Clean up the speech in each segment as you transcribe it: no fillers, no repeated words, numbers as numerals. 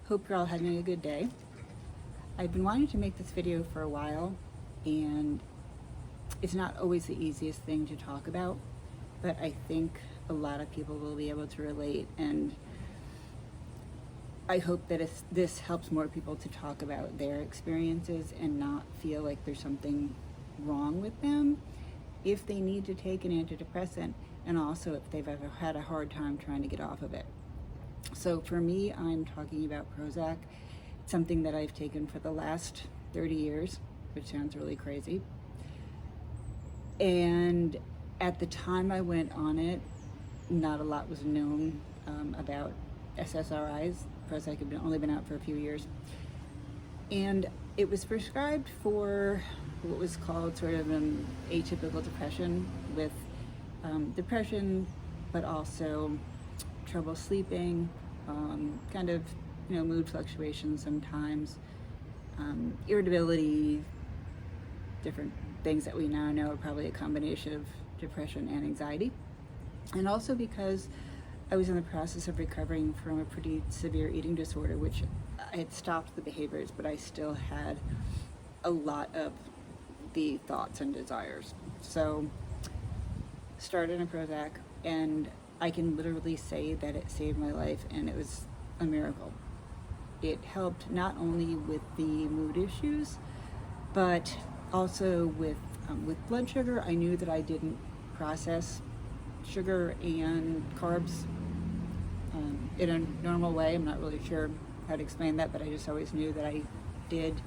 Hope you're all having a good day. I've been wanting to make this video for a while, and it's not always the easiest thing to talk about, but I think a lot of people will be able to relate, and I hope that this helps more people to talk about their experiences and not feel like there's something wrong with them if they need to take an antidepressant, and also if they've ever had a hard time trying to get off of it. So for me, I'm talking about Prozac. It's something that I've taken for the last 30 years, which sounds really crazy. And at the time I went on it, not a lot was known about SSRIs. Prozac had only been out for a few years. And it was prescribed for what was called sort of an atypical depression, with depression, but also trouble sleeping, kind of, mood fluctuations sometimes, irritability, different things that we now know are probably a combination of depression and anxiety. And also because I was in the process of recovering from a pretty severe eating disorder, which I had stopped the behaviors, but I still had a lot of the thoughts and desires. So started in Prozac, and I can literally say that it saved my life, and it was a miracle. It helped not only with the mood issues, but also with blood sugar. I knew that I didn't process sugar and carbs in a normal way. I'm not really sure how to explain that, but I just always knew that I did.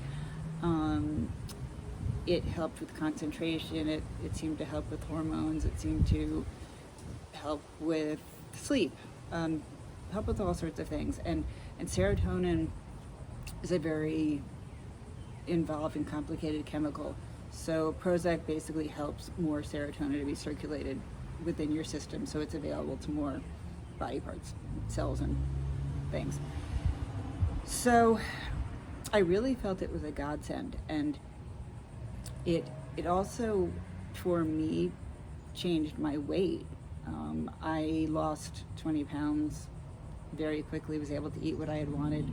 It helped with concentration. It seemed to help with hormones. It seemed to help with sleep, help with all sorts of things. And serotonin is a very involved and complicated chemical. So Prozac basically helps more serotonin to be circulated within your system, so it's available to more body parts, cells, and things. So I really felt it was a godsend, and it also, for me, changed my weight. I lost 20 pounds very quickly, was able to eat what I had wanted,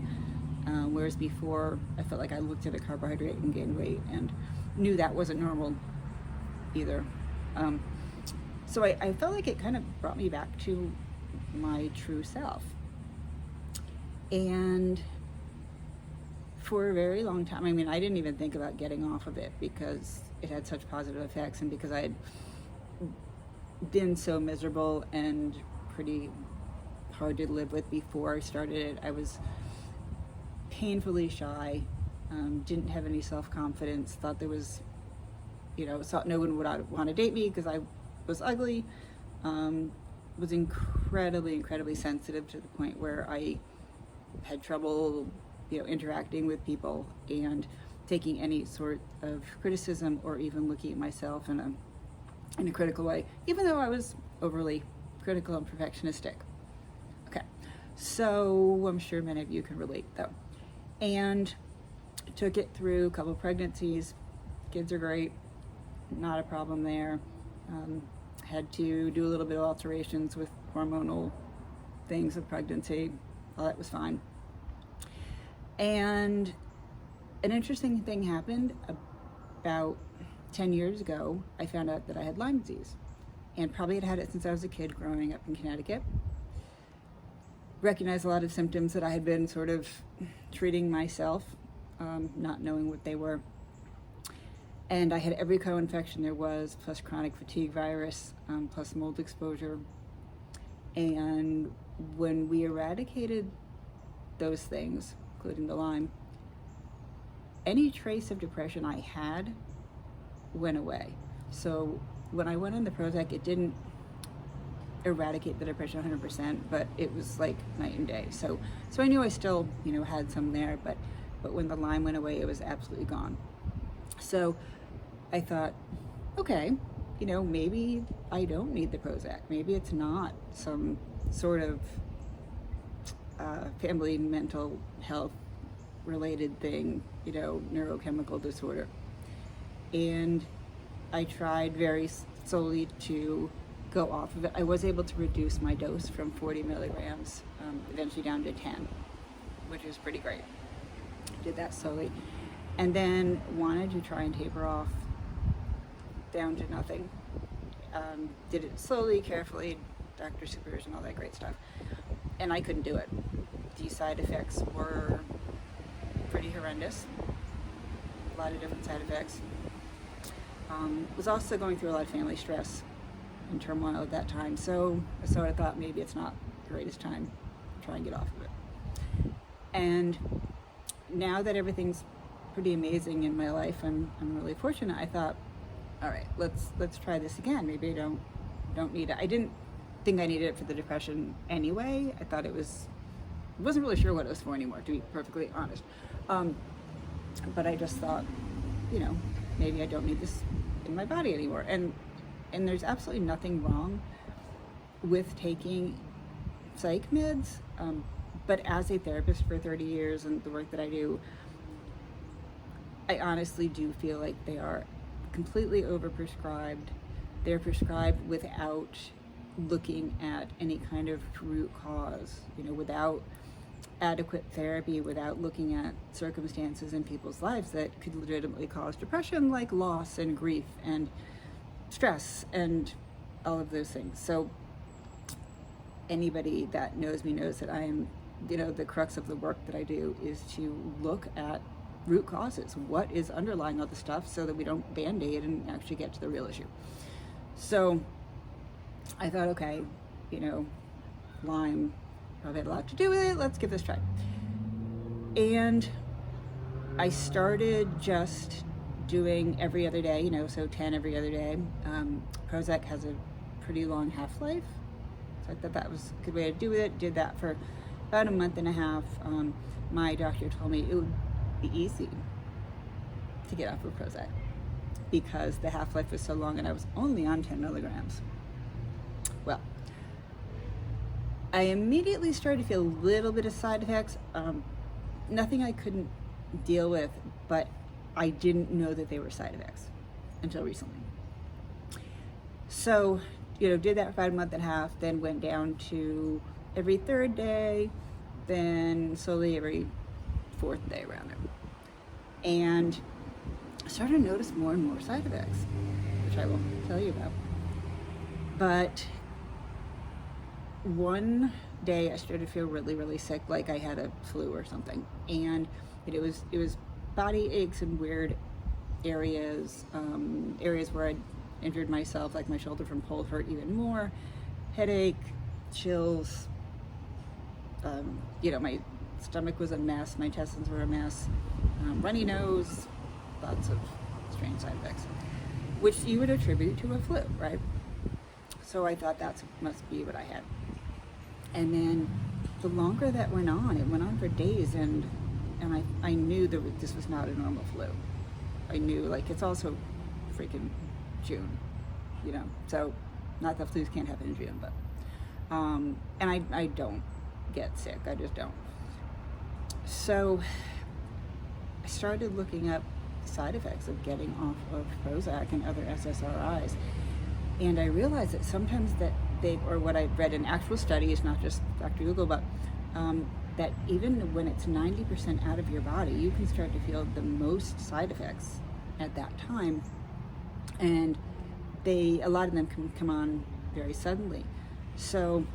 whereas before I felt like I looked at a carbohydrate and gained weight and knew that wasn't normal either. So I felt like it kind of brought me back to my true self. And for a very long time, I didn't even think about getting off of it because it had such positive effects, and because I had been so miserable and pretty hard to live with before I started it. I was painfully shy, didn't have any self-confidence, thought there was, thought no one would want to date me because I was ugly, was incredibly sensitive to the point where I had trouble, interacting with people and taking any sort of criticism or even looking at myself in a critical way, even though I was overly critical and perfectionistic. Okay, so I'm sure many of you can relate though. And took it through a couple of pregnancies. Kids are great, not a problem there. Had to do a little bit of alterations with hormonal things of pregnancy. All that was fine. And an interesting thing happened about 10 years ago. I found out that I had Lyme disease, and probably had it since I was a kid growing up in Connecticut. Recognized a lot of symptoms that I had been sort of treating myself, not knowing what they were. And I had every co-infection there was, plus chronic fatigue virus, plus mold exposure. And when we eradicated those things, including the Lyme, any trace of depression I had went away. So when I went on the Prozac, it didn't eradicate the depression 100%, but it was like night and day. So I knew I still, had some there, but when the Lyme went away, it was absolutely gone. So I thought, okay, maybe I don't need the Prozac. Maybe it's not some sort of family mental health related thing, neurochemical disorder. And I tried very slowly to go off of it. I was able to reduce my dose from 40 milligrams, eventually down to 10. which is pretty great. Did that slowly. And then wanted to try and taper off down to nothing. Did it slowly, carefully, doctor supervision, all that great stuff. And I couldn't do it. The side effects were pretty horrendous. A lot of different side effects. Was also going through a lot of family stress and turmoil at that time. So I thought maybe it's not the greatest time to try and get off of it. And now that everything's pretty amazing in my life, I'm really fortunate. I thought, all right, let's try this again. Maybe I don't need it. I didn't think I needed it for the depression anyway. I thought wasn't really sure what it was for anymore, to be perfectly honest. But I just thought, maybe I don't need this in my body anymore. And there's absolutely nothing wrong with taking psych meds. But as a therapist for 30 years and the work that I do, I honestly do feel like they are completely overprescribed. They're prescribed without looking at any kind of root cause, without adequate therapy, without looking at circumstances in people's lives that could legitimately cause depression, like loss and grief and stress and all of those things. So anybody that knows me knows that I am, the crux of the work that I do is to look at root causes. What is underlying all the stuff, so that we don't band-aid and actually get to the real issue. So I thought, okay, Lyme probably had a lot to do with it. Let's give this a try. And I started just doing every other day, so 10 every other day. Prozac has a pretty long half-life, so I thought that was a good way to do it. Did that for about a month and a half. My doctor told me it would be easy to get off of Prozac because the half-life was so long and I was only on 10 milligrams. Well, I immediately started to feel a little bit of side effects. Nothing I couldn't deal with, but I didn't know that they were side effects until recently. So, did that for about a month and a half, then went down to every third day, then slowly every fourth day around there. And I started to notice more and more side effects, which I will tell you about. But one day I started to feel really, really sick, like I had a flu or something. And it was body aches in weird areas, areas where I'd injured myself, like my shoulder from pull hurt even more, headache, chills, my stomach was a mess, my intestines were a mess, runny nose, lots of strange side effects, which you would attribute to a flu, right? So I thought that must be what I had. And then the longer that went on, it went on for days, and I knew that this was not a normal flu. I knew, it's also freaking June, so not that flus can't happen in June, but, and I don't get sick, I just don't. So I started looking up side effects of getting off of Prozac and other SSRIs, and I realized that sometimes that what I read in actual studies, not just Dr. Google, but that even when it's 90% out of your body, you can start to feel the most side effects at that time, and a lot of them can come on very suddenly. So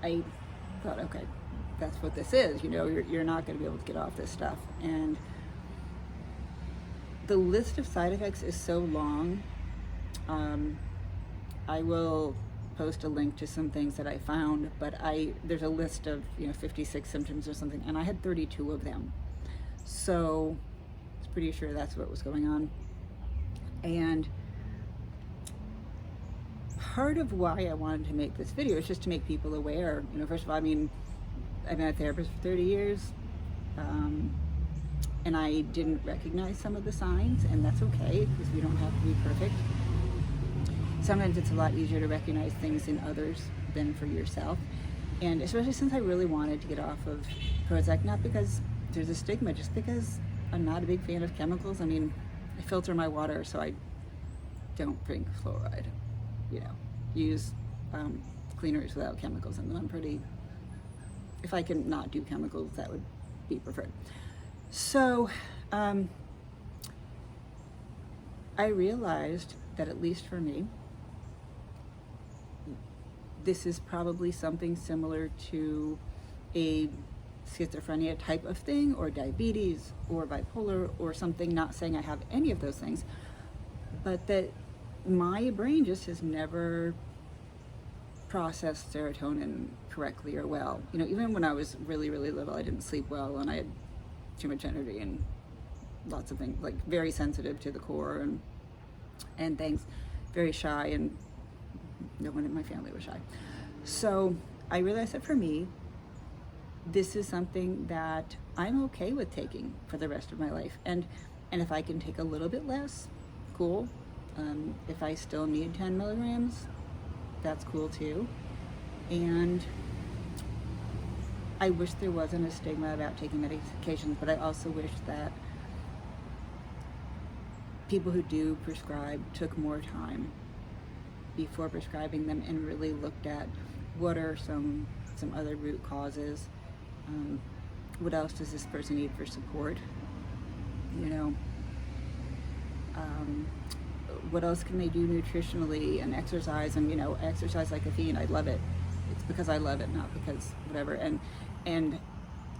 I thought, okay, that's what this is. You're not going to be able to get off this stuff. And the list of side effects is so long. I will post a link to some things that I found, but there's a list of 56 symptoms or something, and I had 32 of them. So I was pretty sure that's what was going on. And part of why I wanted to make this video is just to make people aware. First of all, I've been a therapist for 30 years, and I didn't recognize some of the signs, and that's okay, because we don't have to be perfect. Sometimes it's a lot easier to recognize things in others than for yourself, and especially since I really wanted to get off of Prozac, not because there's a stigma, just because I'm not a big fan of chemicals. I filter my water, so I don't drink fluoride, use cleaners without chemicals in them. I'm pretty if I can not do chemicals, that would be preferred. So I realized that, at least for me, this is probably something similar to a schizophrenia type of thing, or diabetes, or bipolar, or something. Not saying I have any of those things, but that my brain just has never processed serotonin correctly or well. You know, even when I was really, really little, I didn't sleep well, and I had too much energy and lots of things, like very sensitive to the core and things, very shy, and no one in my family was shy. So I realized that for me, this is something that I'm okay with taking for the rest of my life. And if I can take a little bit less, cool. If I still need 10 milligrams, that's cool too. And I wish there wasn't a stigma about taking medications, but I also wish that people who do prescribe took more time before prescribing them and really looked at what are some other root causes. What else does this person need for support? You know, what else can they do nutritionally and exercise? And, you know, exercise like a fiend. I love it. It's because I love it, not because whatever. And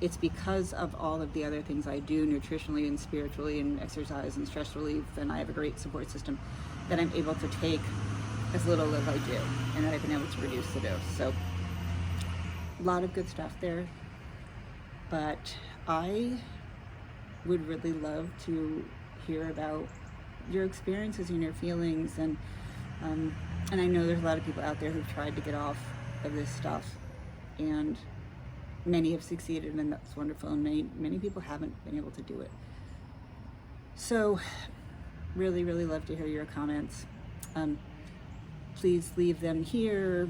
it's because of all of the other things I do nutritionally and spiritually and exercise and stress relief, and I have a great support system, that I'm able to take as little as I do, and that I've been able to reduce the dose. So a lot of good stuff there. But I would really love to hear about your experiences and your feelings, and I know there's a lot of people out there who've tried to get off of this stuff, and many have succeeded, and that's wonderful, and many people haven't been able to do it. So really, really love to hear your comments. Please leave them here,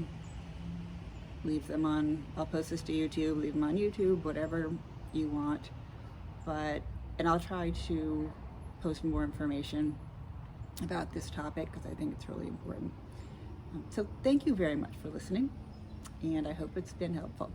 leave them on, I'll post this to YouTube, leave them on YouTube, whatever you want. And I'll try to post more information about this topic, because I think it's really important. So thank you very much for listening, and I hope it's been helpful.